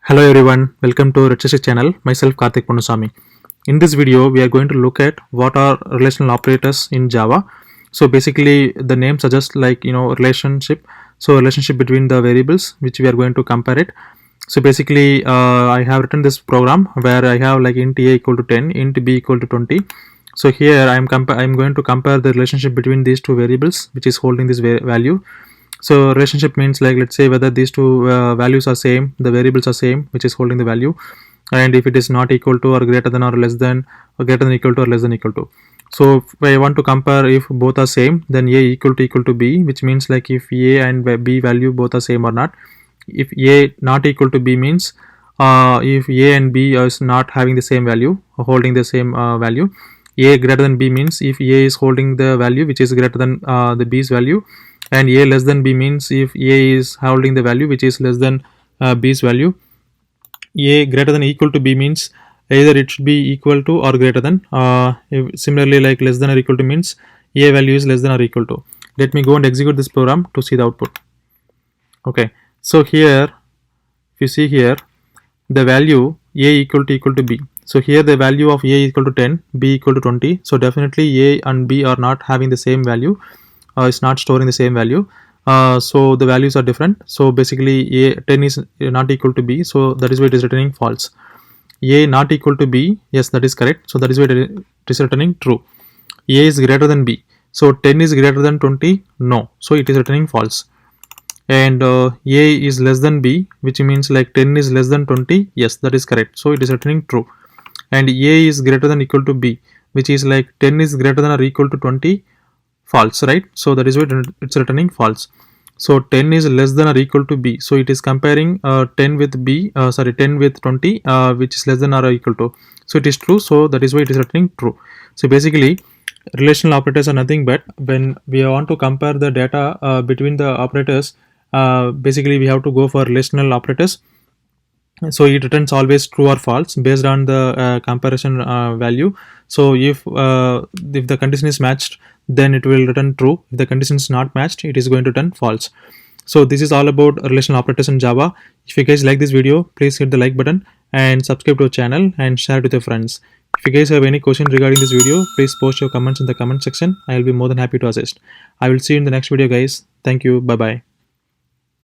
Hello everyone, welcome to Red9SysTech channel. Myself Karthik Ponnusamy. In this video, we are going to look at what are relational operators in Java. So basically, the name suggests relationship. So relationship between the variables which we are going to compare it. So basically, I have written this program where I have like int a equal to 10, int b equal to 20. So here I am going to compare the relationship between these two variables which is holding this value. So relationship means, like, let's say whether these two values are same, the variables are same which is holding the value, and if it is not equal to or greater than or less than, or greater than equal to or less than equal to. So if I want to compare if both are same, then a equal to b, which means like if a and b value both are same or not. If a not equal to b means if a and b is not having the same value or holding the same value. A greater than b means if a is holding the value which is greater than the b's value, and a less than b means if a is holding the value which is less than b's value. A greater than equal to b means either it should be equal to or greater than. Similarly, like less than or equal to means a value is less than or equal to. Let me go and execute this program to see the output. Okay, so here if you see here the value a equal to b. So here the value of a equal to 10, b equal to 20. So definitely a and b are not having the same value. It's not storing the same value. So the values are different. So basically a 10 is not equal to b. So that is why it is returning false. A not equal to b, yes, that is correct. So that is why it is returning true. A is greater than b. So 10 is greater than 20, no. So it is returning false. And a is less than b, which means like 10 is less than 20, yes, that is correct. So it is returning true. And a is greater than equal to b, which is like 10 is greater than or equal to 20, false, right? So that is why it's returning false. So 10 is less than or equal to b, so it is comparing 10 with b, 10 with 20, which is less than or equal to. So it is true, so that is why it is returning true. So basically relational operators are nothing but when we want to compare the data between the operators, basically we have to go for relational operators. So it returns always true or false based on the comparison value. So if the condition is matched, then it will return true. If the condition is not matched, it is going to return false. So this is all about relational operators in Java. If you guys like this video, please hit the like button and subscribe to our channel and share it with your friends. If you guys have any question regarding this video, please post your comments in the comment section. I will be more than happy to assist. I will see you in the next video, guys. Thank you. Bye bye.